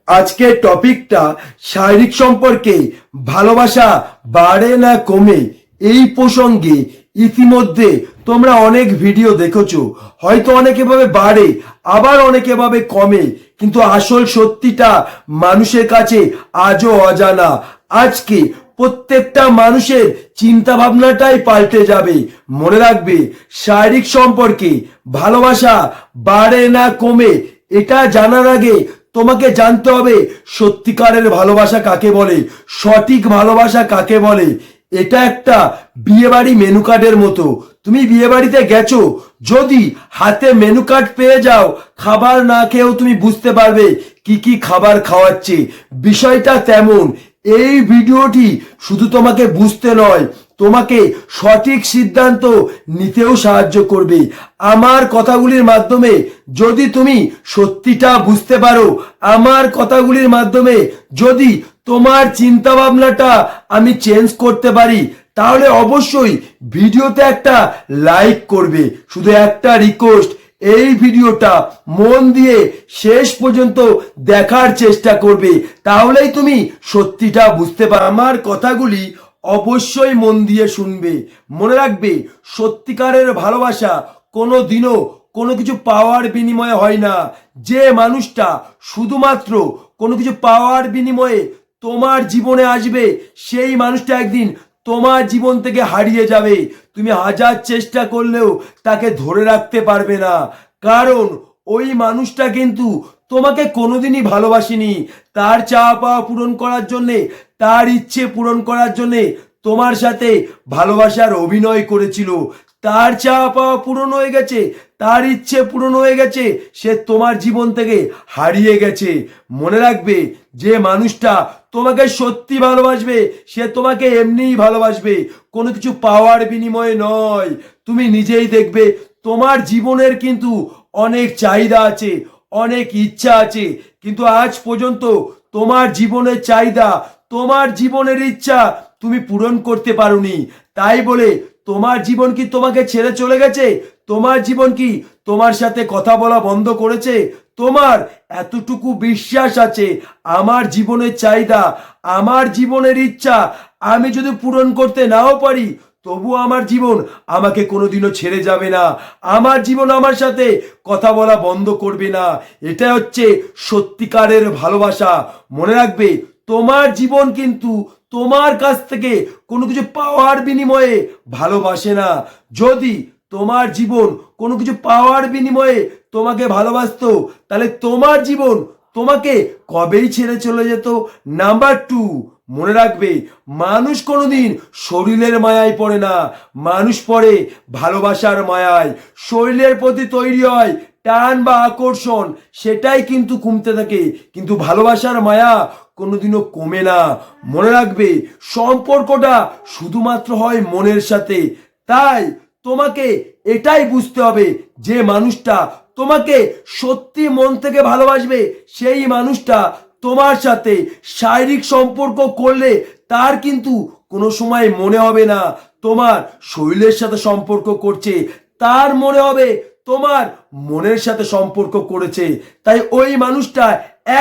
আজকের টপিকটা শারীরিক সম্পর্কে ভালোবাসা বাড়ে না কমে এই প্রসঙ্গে। ইতিমধ্যে তোমরা অনেক ভিডিও দেখেছো, হয়তো অনেকে ভাবে বাড়ে আবার অনেকে ভাবে কমে, কিন্তু আসল সত্যিটা মানুষের কাছে আজও অজানা। আজকে প্রত্যেকটা মানুষের চিন্তা ভাবনাটাই পাল্টে যাবে। মনে রাখবে, শারীরিক সম্পর্কে ভালোবাসা বাড়ে না কমে এটা জানার আগে তোমাকে জানতে হবে সত্যিকারের ভালোবাসা কাকে বলে, সঠিক ভালোবাসা কাকে বলে। এটা একটা বিয়েবাড়ি মেনু কার্ডের মতো। তুমি বিয়ে বাড়িতে গেছো, যদি হাতে মেনু কার্ড পেয়ে যাও, খাবার না খেয়েও তুমি বুঝতে পারবে কি কি খাবার খাওয়াচ্ছে। বিষয়টা তেমন। এই ভিডিওটি শুধু তোমাকে বুঝতে নয়, তোমাকে সঠিক সিদ্ধান্ত নিতেও সাহায্য করবে। আমার কথাগুলির মাধ্যমে যদি তুমি সত্যিটা বুঝতে পারো, আমার কথাগুলির মাধ্যমে যদি তোমার চিন্তা ভাবনাটা আমি চেঞ্জ করতে পারি, তাহলে অবশ্যই ভিডিওতে একটা লাইক করবে। শুধু একটা রিকোয়েস্ট, এই ভিডিওটা মন দিয়ে শেষ পর্যন্ত দেখার চেষ্টা করবে, তাহলেই তুমি সত্যিটা বুঝতে পারবে। আমার কথাগুলি অবশ্যই মন দিয়ে শুনবে। মনে রাখবে, সত্যিকারের ভালোবাসা কোনো দিনও কোনো কিছু পাওয়ার বিনিময়ে হয় না। যে মানুষটা শুধুমাত্র কোনো কিছু পাওয়ার বিনিময়ে তোমার জীবনে আসবে, সেই মানুষটা একদিন তোমার জীবন থেকে হারিয়ে যাবে। তুমি হাজার চেষ্টা করলেও তাকে ধরে রাখতে পারবে না, কারণ ওই মানুষটা কিন্তু তোমাকে কোনোদিনই ভালোবাসেনি। তার চাওয়া পাওয়া পূরণ করার জন্যে, তার ইচ্ছে পূরণ করার জন্যে তোমার সাথে ভালোবাসার অভিনয় করেছিল। তার চাওয়া পাওয়া পূরণ হয়ে গেছে, তার ইচ্ছে পূরণ হয়ে গেছে, সে তোমার জীবন থেকে হারিয়ে গেছে। মনে রাখবে, যে মানুষটা তোমাকে সত্যি ভালোবাসবে, সে তোমাকে এমনিই ভালোবাসবে, কোনো কিছু পাওয়ার বিনিময়ে নয়। তুমি নিজেই দেখবে, তোমার জীবনের কিন্তু অনেক চাহিদা আছে, অনেক ইচ্ছা আছে, কিন্তু আজ পর্যন্ত তোমার জীবনের চাহিদা, তোমার জীবনের ইচ্ছা তুমি পূরণ করতে পারোনি। তাই বলে তোমার জীবন কি তোমাকে ছেড়ে চলে গেছে? তোমার জীবন কি তোমার সাথে কথা বলা বন্ধ করেছে? তোমার এতটুকু বিশ্বাস আছে, আমার জীবনের চাহিদা, আমার জীবনের ইচ্ছা আমি যদি পূরণ করতে নাও পারি, তবু আমার জীবন আমাকে কোনোদিনও ছেড়ে যাবে না, আমার জীবন আমার সাথে কথা বলা বন্ধ করবে না। এটা হচ্ছে সত্যিকারের ভালোবাসা। মনে রাখবে, তোমার জীবন কিন্তু তোমার কাছ থেকে কোনো কিছু পাওয়ার বিনিময়ে ভালোবাসে না। যদি তোমার জীবন কোনো কিছু পাওয়ার বিনিময়ে তোমাকে ভালোবাসতো, তাহলে তোমার জীবন তোমাকে কবেই ছেড়ে চলে যেত। নাম্বার টু, মনে রাখবে, মানুষ কোনোদিন শরীরের মায়ায় পড়ে না, মানুষ পড়ে ভালোবাসার মায়ায়। শরীরের প্রতি তৈরি হয় টান বা আকর্ষণ, সেটাই কিন্তু কমতে থাকে, কিন্তু ভালোবাসার মায়া কোনোদিনও কমে না। মনে রাখবে, সম্পর্কটা শুধুমাত্র হয় মনের সাথে। তাই তোমাকে এটাই বুঝতে হবে, যে মানুষটা তোমাকে সত্যি মন থেকে ভালোবাসবে, সেই মানুষটা তোমার সাথে শারীরিক সম্পর্ক করলে তার কিন্তু কোনো সময় মনে হবে না তোমার শরীরের সাথে সম্পর্ক করছে, তার মনে হবে তোমার মনের সাথে সম্পর্ক করেছে। তাই ওই মানুষটা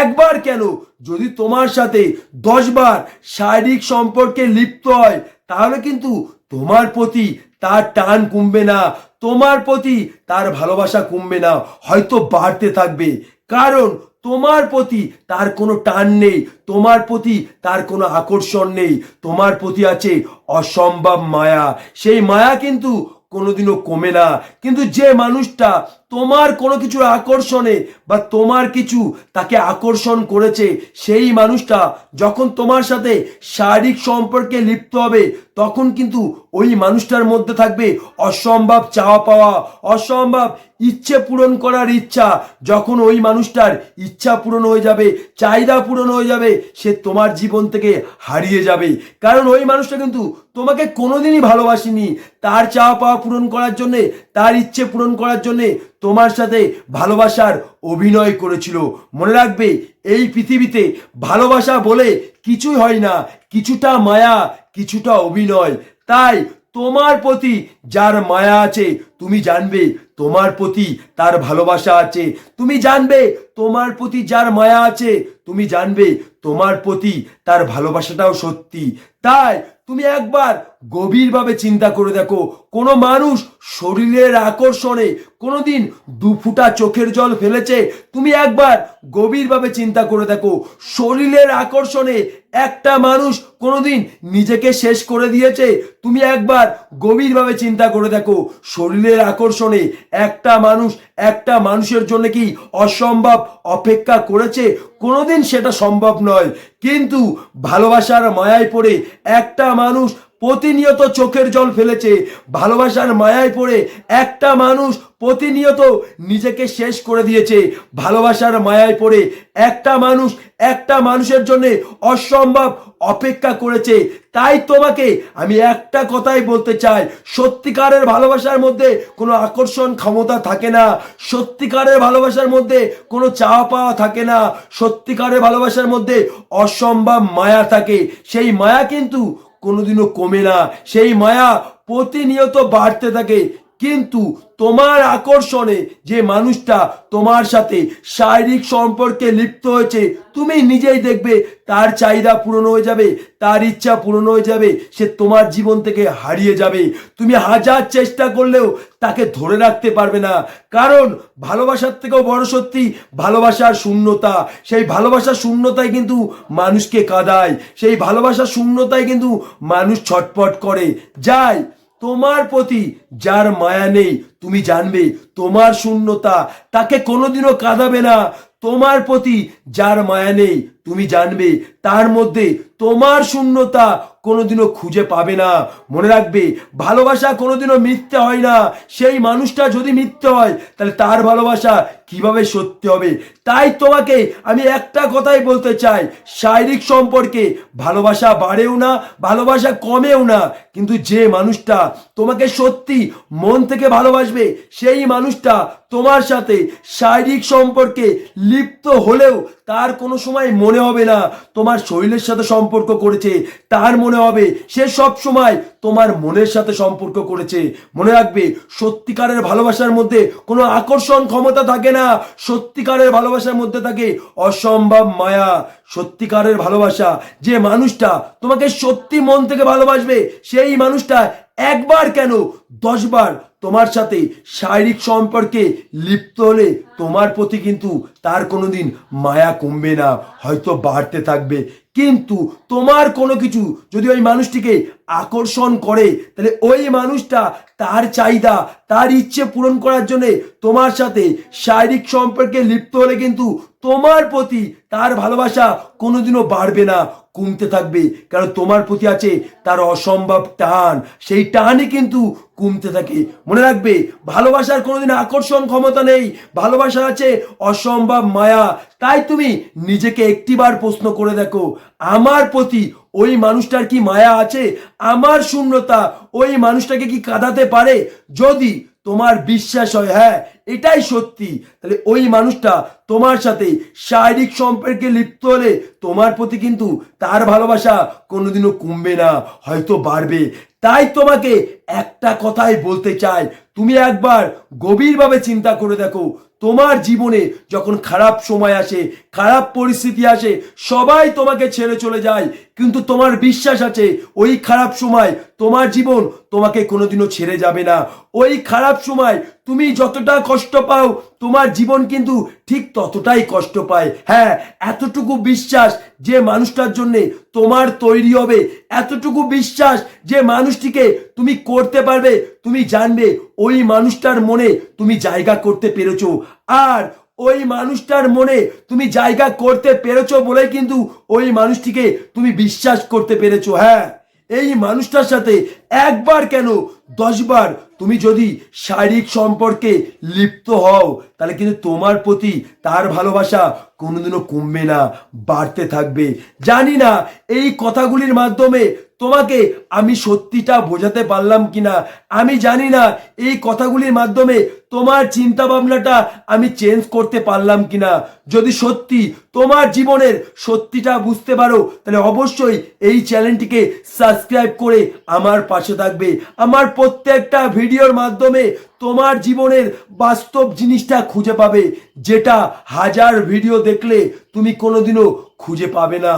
একবার কেন, যদি তোমার সাথে 10 বার শারীরিক সম্পর্কে লিপ্ত হয়, তাহলে কিন্তু তোমার প্রতি তার টান কমবে না, তোমার প্রতি তার ভালোবাসা কমবে না, হয়তো বাড়তে থাকবে। কারণ তোমার প্রতি তার কোনো টান নেই, তোমার প্রতি তার কোনো আকর্ষণ নেই, তোমার প্রতি আছে অসম্ভব মায়া। সেই মায়া কিন্তু কোনোদিনও কমে না। কিন্তু যে মানুষটা তোমার কোনো কিছুর আকর্ষণে বা তোমার কিছু তাকে আকর্ষণ করেছে, সেই মানুষটা যখন তোমার সাথে শারীরিক সম্পর্কে লিপ্ত হবে, তখন কিন্তু ওই মানুষটার মধ্যে থাকবে অসম্ভব চাওয়া পাওয়া, অসম্ভব ইচ্ছে পূরণ করার ইচ্ছা। যখন ওই মানুষটার ইচ্ছা পূরণ হয়ে যাবে, চাহিদা পূরণ হয়ে যাবে, সে তোমার জীবন থেকে হারিয়ে যাবে। কারণ ওই মানুষটা কিন্তু তোমাকে কোনোদিনই ভালোবাসেনি, তার চাওয়া পাওয়া পূরণ করার জন্যে, তার ইচ্ছে পূরণ করার জন্যে তোমার সাথে ভালোবাসার অভিনয় করেছিল। মনে রাখবে, এই পৃথিবীতে ভালোবাসা বলে কিছুই হয় না, কিছুটা মায়া, কিছুটা অভিনয়। তাই তোমার প্রতি যার মায়া আছে, তুমি জানবে তোমার প্রতি তার ভালোবাসা আছে। তুমি জানবে তোমার প্রতি যার মায়া আছে, তুমি জানবে তোমার প্রতি তার ভালোবাসাটাও সত্যি। তাই তুমি একবার গভীরভাবে চিন্তা করে দেখো, কোনো মানুষ শরীরের আকর্ষণে কোনোদিন দু ফোঁটা চোখের জল ফেলেছে? তুমি একবার গভীরভাবে চিন্তা করে দেখো, শরীরের আকর্ষণে একটা মানুষ কোনোদিন নিজেকে শেষ করে দিয়েছে? তুমি একবার গভীরভাবে চিন্তা করে দেখো, শরীরের আকর্ষণে একটা মানুষের জন্য কি অসম্ভব অপেক্ষা করেছে? কোনোদিন সেটা সম্ভব নয়। কিন্তু ভালোবাসার মায়ায় পড়ে একটা মানুষ প্রতিনিয়ত চোখের জল ফেলেছে। ভালোবাসার মায়ায় পড়ে একটা মানুষ প্রতিনিয়ত নিজেকে শেষ করে দিয়েছে। ভালোবাসার মায়ায় পড়ে একটা মানুষের জন্য অসম্ভব অপেক্ষা করেছে। তাই তোমাকে আমি একটা কথাই বলতে চাই, সত্যিকারের ভালোবাসার মধ্যে কোনো আকর্ষণ ক্ষমতা থাকে না। সত্যিকারের ভালোবাসার মধ্যে কোনো চাওয়া পাওয়া থাকে না। সত্যিকারের ভালোবাসার মধ্যে অসম্ভব মায়া থাকে। সেই মায়া কিন্তু কোনোদিনও কমে না, সেই মায়া প্রতিনিয়ত বাড়তে থাকে। কিন্তু তোমার আকর্ষণে যে মানুষটা তোমার সাথে শারীরিক সম্পর্কে লিপ্ত হয়েছে, তুমি নিজেই দেখবে তার চাহিদা পূরণ হয়ে যাবে, তার ইচ্ছা পূরণ হয়ে যাবে, সে তোমার জীবন থেকে হারিয়ে যাবে। তুমি হাজার চেষ্টা করলেও তাকে ধরে রাখতে পারবে না। কারণ ভালোবাসার থেকেও বড় সত্যি ভালোবাসার শূন্যতা। সেই ভালোবাসার শূন্যতায় কিন্তু মানুষকে কাঁদায়, সেই ভালোবাসার শূন্যতায় কিন্তু মানুষ ছটফট করে যায়। তোমার প্রতি যার মায়া নেই, তুমি জানবে তোমার শূন্যতা তাকে কোনোদিনও কাঁদাবে না। তোমার প্রতি যার মায়া নেই, তুমি জানবে তার মধ্যে তোমার শূন্যতা কোনোদিনও খুঁজে পাবে না। মনে রাখবে, ভালোবাসা কোনোদিনও মিথ্যে হয় না। সেই মানুষটা যদি মিথ্যে হয়, তাহলে তার ভালোবাসা কিভাবে সত্যি হবে? তাই তোমাকে আমি একটা কথাই বলতে চাই, শারীরিক সম্পর্কে ভালোবাসা বাড়েও না, ভালোবাসা কমেও না। কিন্তু যে মানুষটা তোমাকে সত্যি মন থেকে ভালোবাসবে, সেই মানুষটা তোমার সাথে শারীরিক সম্পর্কে লিপ্ত হলেও তার কোনো সময় মনে হবে না তোমার শরীরের সাথে সম্পর্ক করেছে। তার মনে হবে সে সব সময় তোমার মনের সাথে সম্পর্ক করেছে। মনে রাখবে, সত্যিকারের ভালোবাসার মধ্যে কোনো আকর্ষণ ক্ষমতা থাকে না। সত্যিকারের ভালোবাসার মধ্যে থাকে অসম্ভব মায়া। সত্যিকারের ভালোবাসা, যে মানুষটা তোমাকে সত্যি মন থেকে ভালোবাসবে, সেই মানুষটা একবার কেন 10 বার তোমার সাথে শারীরিক সম্পর্কে লিপ্ত হলে তোমার প্রতি কিন্তু তার কোনোদিন মায়া কমবে না, হয়তো বাড়তে থাকবে। কিন্তু তোমার কোনো কিছু যদি ওই মানুষটিকে আকর্ষণ করে, তাহলে ওই মানুষটা তার চাহিদা, তার ইচ্ছে পূরণ করার জন্য তোমার সাথে শারীরিক সম্পর্কে লিপ্ত হলে কিন্তু তোমার প্রতি তার ভালোবাসা কোনোদিনও বাড়বে না, কমতে থাকবে। কারণ তোমার প্রতি আছে তার অসম্ভব টান, সেই টানই কিন্তু কমতে থাকে। মনে রাখবে, ভালোবাসার কোনোদিন আকর্ষণ ক্ষমতা নেই, ভালোবাসা আছে অসম্ভব মায়া। তাই তুমি নিজেকে একটিবার প্রশ্ন করে দেখো, আমার প্রতি ওই মানুষটার কি মায়া আছে? আমার শূন্যতা ওই মানুষটাকে কি কাঁদাতে পারে? যদি তোমার বিশ্বাস হয় হ্যাঁ এটাই সত্যি, তাহলে ওই মানুষটা তোমার সাথে শারীরিক সম্পর্কে লিপ্ত হলে তোমার প্রতি কিন্তু তার ভালোবাসা কোনোদিনও কমবে না, হয়তো বাড়বে। তাই তোমাকে একটা কথাই বলতে চাই, তুমি একবার গভীরভাবে চিন্তা করে দেখো, তোমার জীবনে যখন খারাপ সময় আসে, খারাপ পরিস্থিতি আসে, সবাই তোমাকে ছেড়ে চলে যায়, কিন্তু তোমার বিশ্বাস আছে ওই খারাপ সময় তোমার জীবন তোমাকে কোনোদিনও ছেড়ে যাবে না। ওই খারাপ সময় তুমি যতটা কষ্ট পাও, তোমার জীবন কিন্তু ঠিক ততটাই কষ্ট পায়। হ্যাঁ, এতটুকু বিশ্বাস যে মানুষটার জন্য তোমার তৈরি হবে, এতটুকু বিশ্বাস যে মানুষটিকে তুমি করতে পারবে, তুমি জানবে ওই মানুষটার মনে তুমি জায়গা করতে পেরেছো। আর ওই মানুষটার মনে তুমি জায়গা করতে পেরেছো বলেই কিন্তু ওই মানুষটিকে তুমি বিশ্বাস করতে পেরেছো। হ্যাঁ, এই মানুষটার সাথে একবার কেন 10 বার তুমি যদি শারীরিক সম্পর্কে লিপ্ত হও, তাহলে কিন্তু তোমার প্রতি তার ভালোবাসা কোনোদিনও কমবে না, বাড়তে থাকবে। জানি না এই কথাগুলির মাধ্যমে তোমাকে আমি সত্যিটা বোঝাতে পারলাম কিনা আমি জানি না। এই কথাগুলির মাধ্যমে তোমার চিন্তা ভাবনাটা আমি চেঞ্জ করতে পারলাম কিনা। যদি সত্যি তোমার জীবনের সত্যিটা বুঝতে পারো তাহলে অবশ্যই এই চ্যানেলটিকে সাবস্ক্রাইব করে আমার পাশে থাকবে। আমার প্রত্যেকটা ভিডিওর মাধ্যমে তোমার জীবনের বাস্তব জিনিসটা খুঁজে পাবে, যেটা হাজার ভিডিও দেখলে তুমি কোনোদিনও খুঁজে পাবে না।